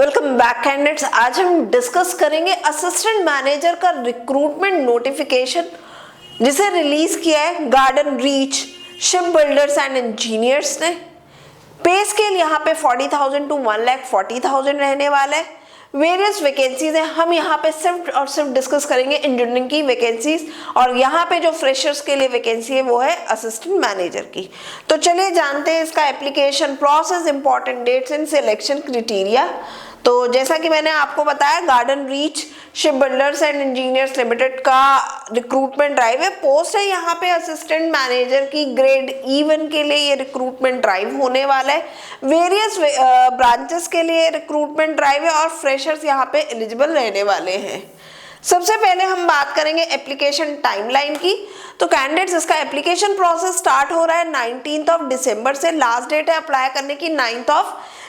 Welcome back candidates. आज हम discuss करेंगे असिस्टेंट मैनेजर का रिक्रूटमेंट नोटिफिकेशन जिसे रिलीज किया है Garden Reach Shipbuilders and Engineers ने। पे स्केल यहाँ पे 40,000 to 1,40,000 रहने वाला है। वेरियस वैकेंसीज है, हम यहाँ पे सिर्फ और सिर्फ डिस्कस करेंगे इंजीनियरिंग की वैकेंसीज, और यहाँ पे जो फ्रेशर्स के लिए वैकेंसी है वो है असिस्टेंट मैनेजर की। तो चलिए जानते हैं इसका application process, important dates and selection criteria. तो जैसा कि मैंने आपको बताया, Garden Reach Shipbuilders and Engineers Limited का रिक्रूटमेंट ड्राइव है। पोस्ट है यहाँ पे असिस्टेंट मैनेजर की ग्रेड E1 के लिए ये रिक्रूटमेंट ड्राइव होने वाला है। वेरियस ब्रांचेस के लिए रिक्रूटमेंट ड्राइव है और फ्रेशर्स यहाँ पे एलिजिबल रहने वाले हैं। सबसे पहले हम बात करेंगे एप्लीकेशन टाइमलाइन की। तो कैंडिडेट्स, इसका एप्लीकेशन प्रोसेस स्टार्ट हो रहा है 19 दिसंबर से। लास्ट डेट है अप्लाई करने की 9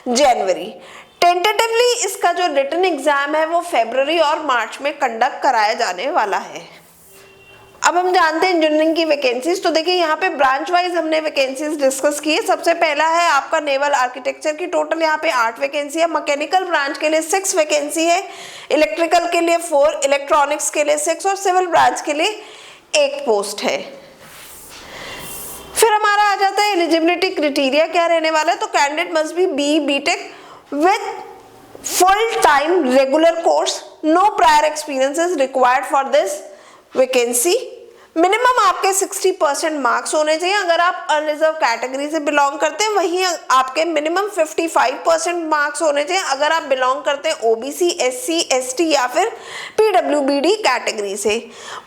जनवरी। टेंटेटिवली इसका जो रिटन एग्जाम है वो फरवरी और मार्च में कंडक्ट कराया जाने वाला है। अब हम जानते हैं इंजीनियरिंग की वैकेंसीज। तो देखिए यहाँ पे ब्रांच वाइज हमने वैकेंसीज डिस्कस की है। सबसे पहला है आपका नेवल आर्किटेक्चर की, टोटल यहाँ पे 8 वैकेंसी है। मैकेनिकल ब्रांच के लिए 6 वैकेंसी है, इलेक्ट्रिकल के लिए 4, इलेक्ट्रॉनिक्स के लिए 6 और सिविल ब्रांच के लिए 1 पोस्ट है। फिर हमारा आ जाता है एलिजिबिलिटी क्राइटेरिया क्या रहने वाला है। तो candidate must be BTech with full-time regular course, no prior experience is required for this vacancy। Minimum आपके 60% मार्क्स होने चाहिए अगर आप अनरिजर्व कैटेगरी से बिलोंग करते हैं। वहीं आपके मिनिमम 55% मार्क्स होने चाहिए अगर आप बिलोंग करते हैं OBC, SC, ST या फिर PWBD कैटेगरी से।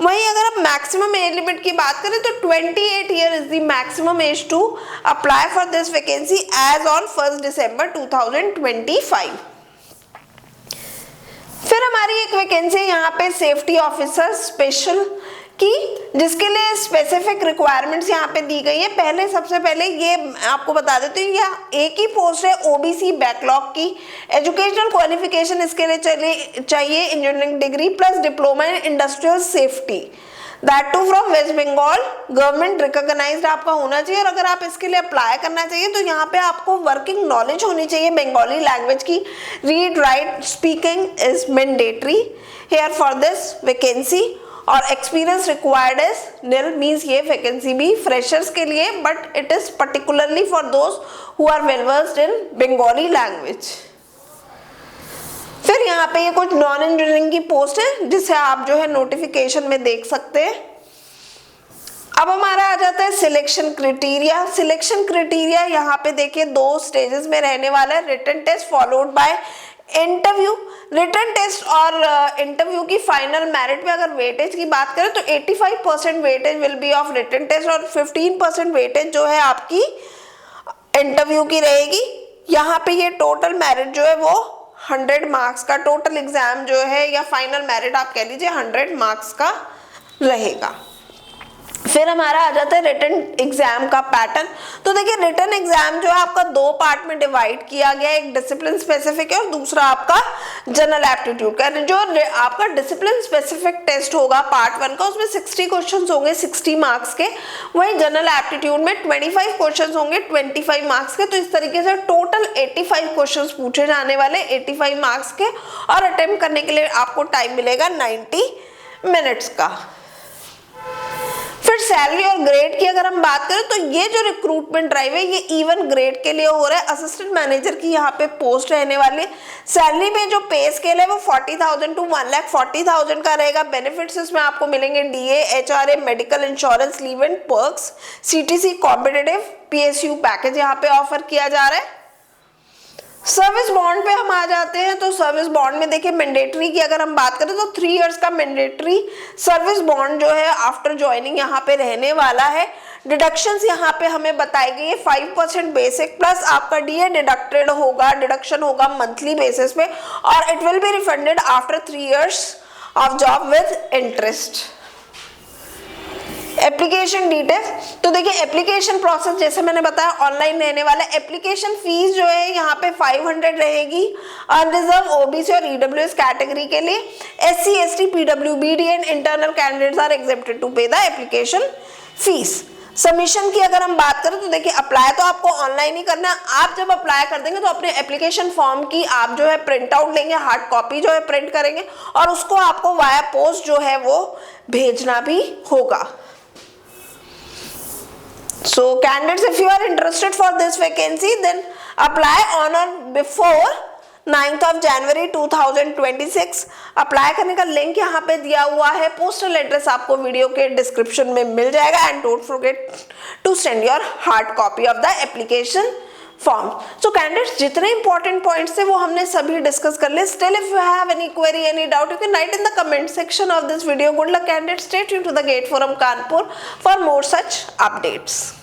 वहीं अगर आप मैक्सिमम एज लिमिट की बात करें तो 28 year is the maximum age to apply for this vacancy age on 1 December 2025। फिर हमारी एक वैकेंसी यहाँ पे सेफ्टी ऑफिसर स्पेशल की, जिसके लिए स्पेसिफिक रिक्वायरमेंट्स यहाँ पे दी गई है। पहले सबसे पहले ये आपको बता देती हूँ, यह एक ही पोस्ट है OBC बैकलॉग की। एजुकेशनल क्वालिफिकेशन इसके लिए चाहिए engineering degree plus diploma in industrial safety, that too from West Bengal, government recognised आपका होना चाहिए। और अगर आप इसके लिए अप्लाई करना चाहिए तो यहाँ पे आपको वर्किंग नॉलेज होनी चाहिए बंगाली लैंग्वेज की। Read write speaking is mandatory here for this vacancy, और experience required is nil, means ये वैकेंसी भी फ्रेशर्स के लिए, but it is particularly for those who are well versed in Bengali language. फिर यहाँ पे ये कुछ नॉन इंजीनियरिंग की पोस्ट है जिसे आप जो है नोटिफिकेशन में देख सकते हैं। अब हमारा आ जाता है सिलेक्शन क्राइटेरिया। सिलेक्शन क्राइटेरिया यहाँ पे देखिए 2 स्टेजेस में रहने वाला है, written test followed by interview. Written test और इंटरव्यू की फाइनल मेरिट पे अगर वेटेज की बात करें तो 85% weightage will be of written test और 15% वेटेज जो है आपकी इंटरव्यू की रहेगी। यहाँ पे ये टोटल मेरिट जो है वो 100 मार्क्स का, टोटल एग्जाम जो है या फाइनल मेरिट आप कह लीजिए 100 मार्क्स का रहेगा। फिर हमारा आ जाता है रिटन एग्जाम का पैटर्न। तो देखिए रिटन एग्जाम जो है आपका 2 पार्ट में डिवाइड किया गया है, एक डिसिप्लिन स्पेसिफिक है और दूसरा आपका जनरल एप्टीट्यूड का। जो आपका डिसिप्लिन स्पेसिफिक टेस्ट होगा पार्ट 1 का, उसमें 60 क्वेश्चंस होंगे 60 मार्क्स के। वहीं जनरल एप्टीट्यूड में 25 क्वेश्चंस होंगे 25 मार्क्स के। तो इस तरीके से टोटल 85 क्वेश्चंस पूछे जाने वाले 85 मार्क्स के, और अटेम्प्ट करने के लिए आपको टाइम मिलेगा 90 मिनट्स का। फिर सैलरी और ग्रेड की अगर हम बात करें तो ये जो रिक्रूटमेंट ड्राइव है ये E1 ग्रेड के लिए हो रहा है। असिस्टेंट मैनेजर की यहाँ पे पोस्ट रहने वाली है। सैलरी में जो पे स्केल है वो 40,000 to 1,40,000 का रहेगा। बेनिफिट्स इसमें आपको मिलेंगे DA, HRA, medical insurance, leave and perks, CTC competitive PSU package यहाँ पे ऑफर किया जा रहा है। सर्विस बॉन्ड पे हम आ जाते हैं। तो सर्विस बॉन्ड में देखिए मैंडेटरी की अगर हम बात करें तो 3 इयर्स का मैंडेटरी सर्विस बॉन्ड जो है आफ्टर ज्वाइनिंग यहाँ पे रहने वाला है। डिडक्शंस यहाँ पे हमें बताई गई है 5% बेसिक प्लस आपका DA डिडक्टेड होगा, डिडक्शन होगा मंथली बेसिस पे, और it will be refunded after 3 years of job with interest. Application details. तो देखिए एप्लीकेशन प्रोसेस जैसे मैंने बताया ऑनलाइन रहने वाला है। एप्लीकेशन फीस जो है यहाँ पे 500 रहेगी अनरिजर्व OBC और EWS कैटेगरी के लिए। SC, ST, PWBD and internal candidates are exempted to pay the application fees. Submission की अगर हम बात करें तो देखिए अप्लाई तो आपको ऑनलाइन ही करना है। आप जब अप्लाई कर देंगे तो अपने एप्लीकेशन फॉर्म की आप जो है प्रिंट आउट लेंगे, हार्ड कॉपी जो है प्रिंट करेंगे और उसको आपको वाया पोस्ट जो है वो भेजना भी होगा। So candidates, if you are interested for this vacancy, then apply on or before 9th of January 2026। Apply करने का लिंक यहाँ पे दिया हुआ है, पोस्टल एड्रेस आपको वीडियो के डिस्क्रिप्शन में मिल जाएगा and don't forget to send your hard copy of the application form. So candidates, जितने इंपॉर्टेंट पॉइंट्स थे वो हमने सभी डिस्कस कर लिए। Still if you have any query, any doubt, you can write in the comment section of this video. Good luck candidates, stay tuned to the Gate Forum Kanpur for more such updates.